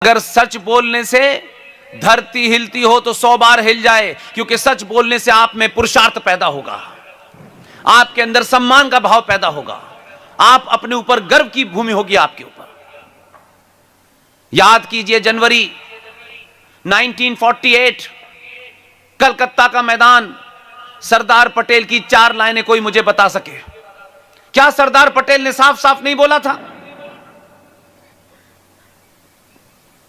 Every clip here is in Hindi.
अगर सच बोलने से धरती हिलती हो तो 100 बार हिल जाए, क्योंकि सच बोलने से आप में पुरुषार्थ पैदा होगा, आपके अंदर सम्मान का भाव पैदा होगा, आप अपने ऊपर गर्व की भूमि होगी आपके ऊपर। याद कीजिए जनवरी 1948 कलकत्ता का मैदान, सरदार पटेल की 4 लाइनें कोई मुझे बता सके? क्या सरदार पटेल ने साफ साफ नहीं बोला था?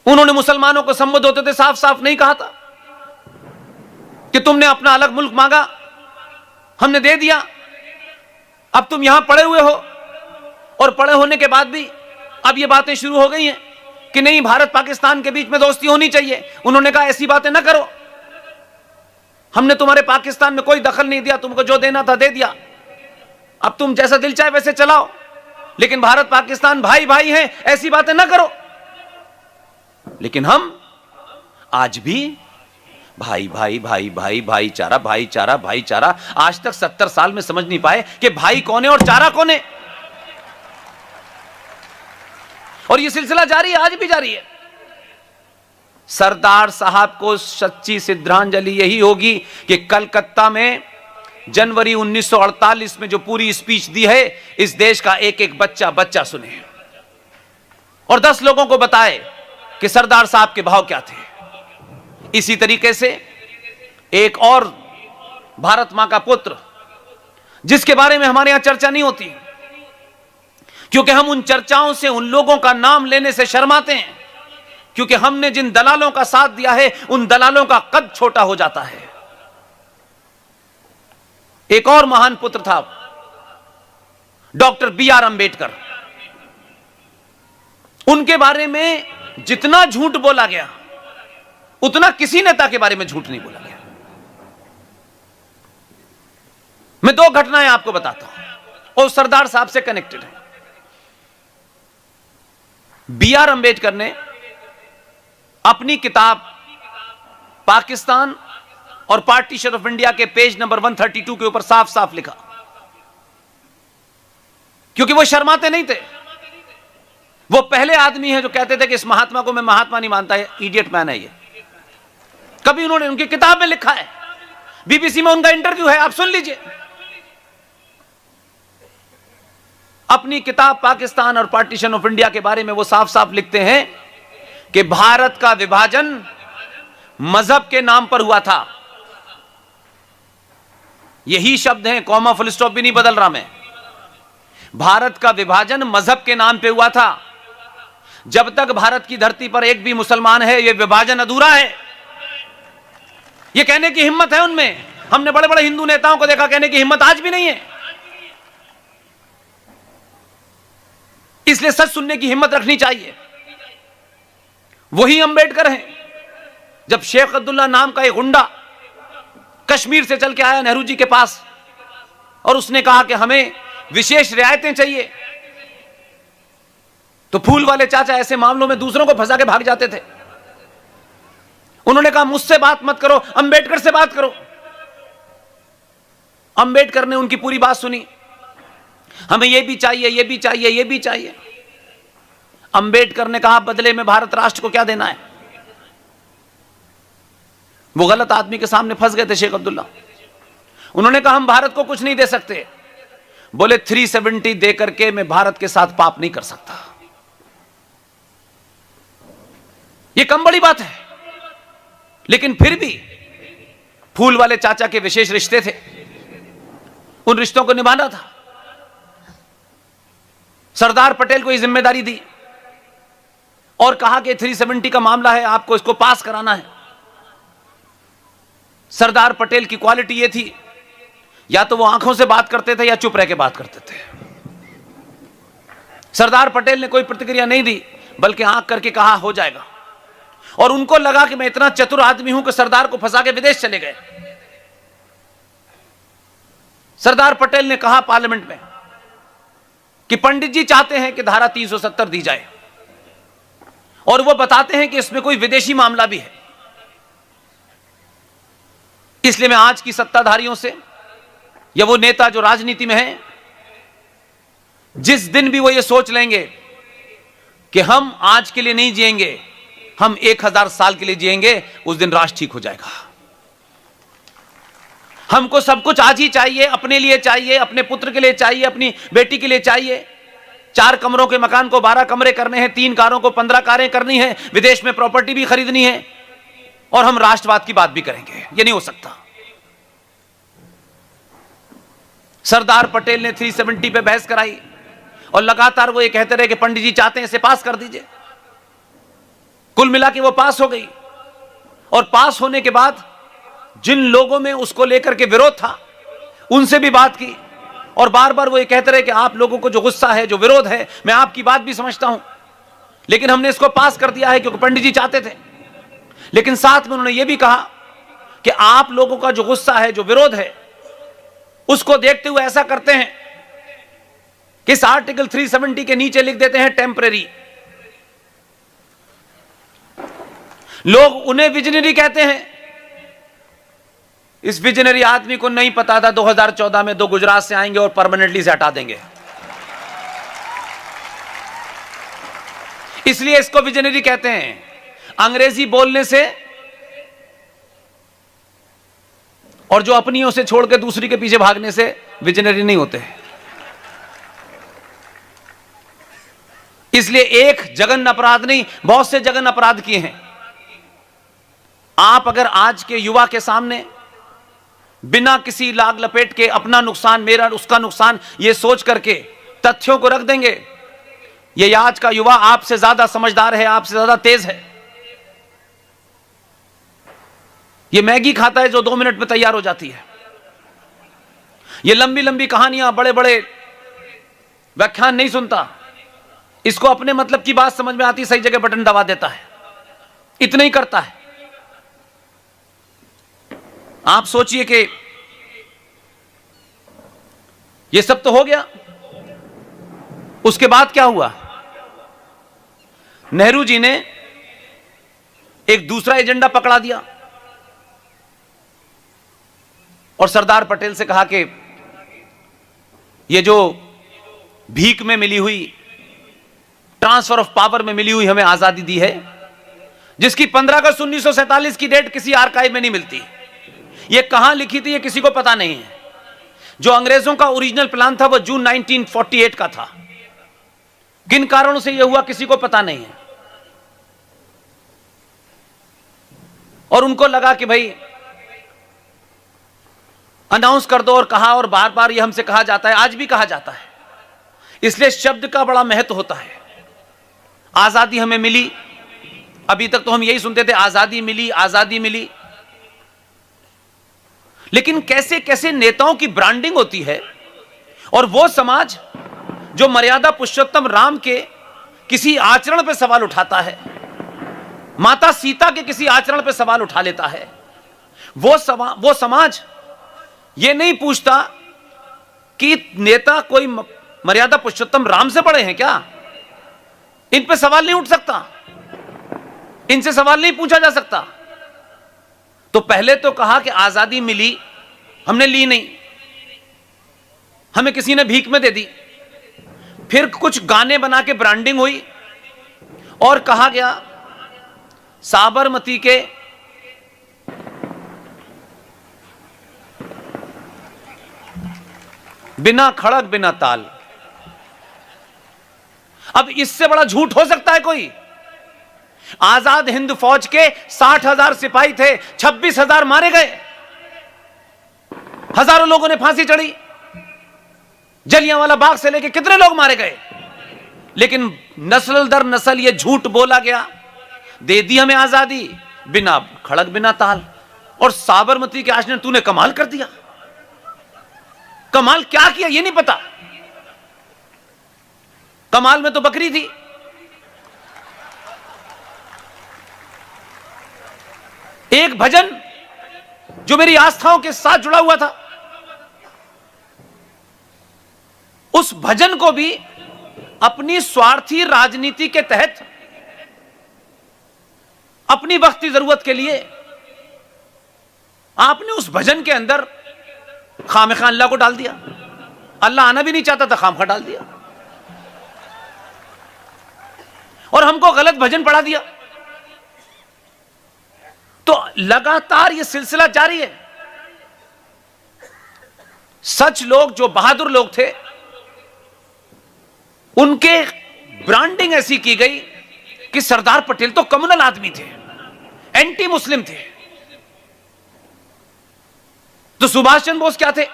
उन्होंने मुसलमानों को संबोधित होते थे साफ साफ नहीं कहा था कि तुमने अपना अलग मुल्क मांगा, हमने दे दिया, अब तुम यहां पड़े हुए हो, और पड़े होने के बाद भी अब ये बातें शुरू हो गई हैं कि नहीं भारत पाकिस्तान के बीच में दोस्ती होनी चाहिए। उन्होंने कहा ऐसी बातें ना करो, हमने तुम्हारे पाकिस्तान में कोई दखल नहीं दिया, तुमको जो देना था दे दिया, अब तुम जैसा दिल चाहे वैसे चलाओ, लेकिन भारत पाकिस्तान भाई भाई हैं, ऐसी बातें ना करो। लेकिन हम आज भी भाई भाई भाई भाई भाईचारा भाईचारा भाईचारा, आज तक 70 साल में समझ नहीं पाए कि भाई कौन है और चारा कौन है। और यह सिलसिला जारी है, आज भी जारी है। सरदार साहब को सच्ची श्रद्धांजलि यही होगी कि कलकत्ता में जनवरी 1948 में जो पूरी स्पीच दी है, इस देश का एक एक बच्चा बच्चा सुने और 10 लोगों को बताए कि सरदार साहब के भाव क्या थे। इसी तरीके से एक और भारत मां का पुत्र, जिसके बारे में हमारे यहां चर्चा नहीं होती, क्योंकि हम उन चर्चाओं से उन लोगों का नाम लेने से शर्माते हैं, क्योंकि हमने जिन दलालों का साथ दिया है उन दलालों का कद छोटा हो जाता है। एक और महान पुत्र था डॉक्टर B.R. अंबेडकर। उनके बारे में जितना झूठ बोला गया उतना किसी नेता के बारे में झूठ नहीं बोला गया। मैं 2 घटनाएं आपको बताता हूं और सरदार साहब से कनेक्टेड है। B.R. अंबेडकर ने अपनी किताब पाकिस्तान और पार्टीशन ऑफ इंडिया के पेज नंबर 132 के ऊपर साफ साफ लिखा, क्योंकि वो शर्माते नहीं थे। वो पहले आदमी है जो कहते थे कि इस महात्मा को मैं महात्मा नहीं मानता, है इडियट मैन है ये। कभी उन्होंने उनकी किताब में लिखा है, बीबीसी में उनका इंटरव्यू है, आप सुन लीजिए। अपनी किताब पाकिस्तान और पार्टीशन ऑफ इंडिया के बारे में वो साफ साफ लिखते हैं कि भारत का विभाजन मजहब के नाम पर हुआ था। यही शब्द हैं, कॉमा फुल स्टॉप भी नहीं बदल रहा मैं। भारत का विभाजन मजहब के नाम पे हुआ था। जब तक भारत की धरती पर एक भी मुसलमान है, यह विभाजन अधूरा है। यह कहने की हिम्मत है उनमें। हमने बड़े बड़े हिंदू नेताओं को देखा, कहने की हिम्मत आज भी नहीं है। इसलिए सच सुनने की हिम्मत रखनी चाहिए। वही अंबेडकर हैं। जब शेख अब्दुल्ला नाम का एक गुंडा कश्मीर से चल के आया नेहरू जी के पास और उसने कहा कि हमें विशेष रियायतें चाहिए, तो फूल वाले चाचा ऐसे मामलों में दूसरों को फंसा के भाग जाते थे। उन्होंने कहा मुझसे बात मत करो, अंबेडकर से बात करो। अंबेडकर ने उनकी पूरी बात सुनी, हमें यह भी चाहिए, यह भी चाहिए, यह भी चाहिए। अंबेडकर ने कहा बदले में भारत राष्ट्र को क्या देना है? वो गलत आदमी के सामने फंस गए थे शेख अब्दुल्ला। उन्होंने कहा हम भारत को कुछ नहीं दे सकते। बोले 370 दे करके मैं भारत के साथ पाप नहीं कर सकता। यह कम बड़ी बात है, लेकिन फिर भी फूल वाले चाचा के विशेष रिश्ते थे, उन रिश्तों को निभाना था। सरदार पटेल को यह जिम्मेदारी दी और कहा कि 370 का मामला है, आपको इसको पास कराना है। सरदार पटेल की क्वालिटी यह थी, या तो वो आंखों से बात करते थे या चुप रह के बात करते थे। सरदार पटेल ने कोई प्रतिक्रिया नहीं दी, बल्कि आंख करके कहा हो जाएगा। और उनको लगा कि मैं इतना चतुर आदमी हूं कि सरदार को फंसा के विदेश चले गए। सरदार पटेल ने कहा पार्लियामेंट में कि पंडित जी चाहते हैं कि धारा 370 दी जाए, और वो बताते हैं कि इसमें कोई विदेशी मामला भी है। इसलिए मैं आज की सत्ताधारियों से, या वो नेता जो राजनीति में हैं, जिस दिन भी वो ये सोच लेंगे कि हम आज के लिए नहीं जिएंगे, हम 1000 साल के लिए जिएंगे, उस दिन राष्ट्र ठीक हो जाएगा। हमको सब कुछ आज ही चाहिए, अपने लिए चाहिए, अपने पुत्र के लिए चाहिए, अपनी बेटी के लिए चाहिए। 4 कमरों के मकान को 12 कमरे करने हैं, 3 कारों को 15 कारें करनी है, विदेश में प्रॉपर्टी भी खरीदनी है, और हम राष्ट्रवाद की बात भी करेंगे। ये नहीं हो सकता। सरदार पटेल ने 370 पे बहस कराई और लगातार वो ये कहते रहे कि पंडित जी चाहते हैं इसे पास कर दीजिए। कुल मिला के वो पास हो गई, और पास होने के बाद जिन लोगों में उसको लेकर के विरोध था उनसे भी बात की, और बार बार वो ये कहते रहे कि आप लोगों को जो गुस्सा है, जो विरोध है, मैं आपकी बात भी समझता हूं, लेकिन हमने इसको पास कर दिया है क्योंकि पंडित जी चाहते थे। लेकिन साथ में उन्होंने ये भी कहा कि आप लोगों का जो गुस्सा है, जो विरोध है, उसको देखते हुए ऐसा करते हैं कि इस आर्टिकल 370 के नीचे लिख देते हैं टेम्परेरी। लोग उन्हें विजनरी कहते हैं। इस विजनरी आदमी को नहीं पता था 2014 में 2 गुजरात से आएंगे और परमानेंटली से हटा देंगे, इसलिए इसको विजनरी कहते हैं। अंग्रेजी बोलने से और जो अपनियों से छोड़ के दूसरी के पीछे भागने से विजनरी नहीं होते। इसलिए एक जघन्य अपराध नहीं, बहुत से जघन्य अपराध किए हैं। आप अगर आज के युवा के सामने बिना किसी लाग लपेट के अपना नुकसान, मेरा उसका नुकसान, ये सोच करके तथ्यों को रख देंगे, ये आज का युवा आपसे ज्यादा समझदार है, आपसे ज्यादा तेज है। ये मैगी खाता है जो 2 मिनट में तैयार हो जाती है। ये लंबी लंबी कहानियां, बड़े बड़े व्याख्यान नहीं सुनता। इसको अपने मतलब की बात समझ में आती, सही जगह बटन दबा देता है, इतना ही करता है। आप सोचिए कि ये सब तो हो गया, उसके बाद क्या हुआ? नेहरू जी ने एक दूसरा एजेंडा पकड़ा दिया और सरदार पटेल से कहा कि ये जो भीख में मिली हुई, ट्रांसफर ऑफ पावर में मिली हुई हमें आजादी दी है, जिसकी 15 अगस्त 1947 की डेट किसी आर्काइव में नहीं मिलती। ये कहां लिखी थी ये किसी को पता नहीं है। जो अंग्रेजों का ओरिजिनल प्लान था वो जून 1948 का था। किन कारणों से यह हुआ किसी को पता नहीं है। और उनको लगा कि भाई अनाउंस कर दो, और कहा, और बार बार ये हमसे कहा जाता है, आज भी कहा जाता है। इसलिए शब्द का बड़ा महत्व होता है। आजादी हमें मिली, अभी तक तो हम यही सुनते थे, आजादी मिली, आजादी मिली। लेकिन कैसे कैसे नेताओं की ब्रांडिंग होती है, और वो समाज जो मर्यादा पुरुषोत्तम राम के किसी आचरण पर सवाल उठाता है, माता सीता के किसी आचरण पर सवाल उठा लेता है, वो समाज ये नहीं पूछता कि नेता कोई मर्यादा पुरुषोत्तम राम से पढ़े हैं क्या। इन पे सवाल नहीं उठ सकता, इनसे सवाल नहीं पूछा जा सकता। तो पहले तो कहा कि आजादी मिली, हमने ली नहीं, हमें किसी ने भीख में दे दी। फिर कुछ गाने बना के ब्रांडिंग हुई और कहा गया साबरमती के बिना खड़क बिना ताल। अब इससे बड़ा झूठ हो सकता है कोई? आजाद हिंद फौज के 60,000 सिपाही थे, 26,000 मारे गए, हजारों लोगों ने फांसी चढ़ी, जलियांवाला बाग से लेके कितने लोग मारे गए। लेकिन नस्ल दर नस्ल ये झूठ बोला गया, दे दी हमें आजादी बिना खड़क बिना ताल। और साबरमती के आश्रम तूने कमाल कर दिया। कमाल क्या किया ये नहीं पता। कमाल में तो बकरी थी। एक भजन जो मेरी आस्थाओं के साथ जुड़ा हुआ था, उस भजन को भी अपनी स्वार्थी राजनीति के तहत, अपनी वक्ती जरूरत के लिए आपने उस भजन के अंदर खामखा अल्लाह को डाल दिया। अल्लाह आना भी नहीं चाहता था, खामखा डाल दिया और हमको गलत भजन पढ़ा दिया। तो लगातार यह सिलसिला जारी है। सच लोग, जो बहादुर लोग थे, उनके ब्रांडिंग ऐसी की गई कि सरदार पटेल तो कम्युनल आदमी थे, एंटी मुस्लिम थे। तो सुभाष चंद्र बोस क्या थे?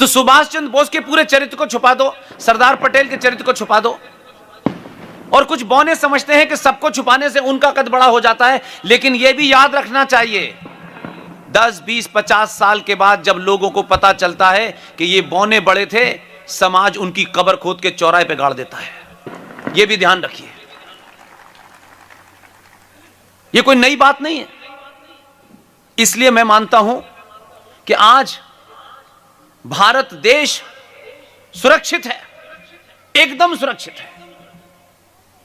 तो सुभाष चंद्र बोस के पूरे चरित्र को छुपा दो, सरदार पटेल के चरित्र को छुपा दो। और कुछ बौने समझते हैं कि सबको छुपाने से उनका कद बड़ा हो जाता है, लेकिन यह भी याद रखना चाहिए 10, 20, 50 साल के बाद जब लोगों को पता चलता है कि ये बौने बड़े थे, समाज उनकी कब्र खोद के चौराहे पे गाड़ देता है। यह भी ध्यान रखिए, यह कोई नई बात नहीं है। इसलिए मैं मानता हूं कि आज भारत देश सुरक्षित है, एकदम सुरक्षित है।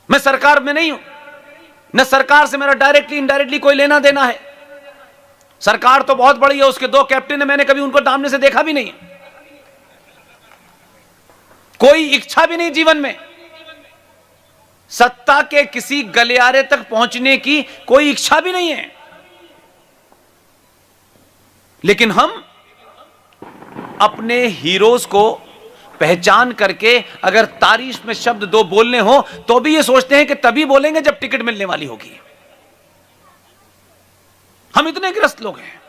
मैं सरकार में नहीं हूं, न सरकार से मेरा डायरेक्टली इनडायरेक्टली कोई लेना देना है। सरकार तो बहुत बड़ी है, उसके 2 कैप्टन है, मैंने कभी उनको सामने से देखा भी नहीं। कोई इच्छा भी नहीं जीवन में, सत्ता के किसी गलियारे तक पहुंचने की कोई इच्छा भी नहीं है। लेकिन हम अपने हीरोज को पहचान करके अगर तारीफ में शब्द 2 बोलने हो तो भी ये सोचते हैं कि तभी बोलेंगे जब टिकट मिलने वाली होगी। हम इतने ग्रस्त लोग हैं।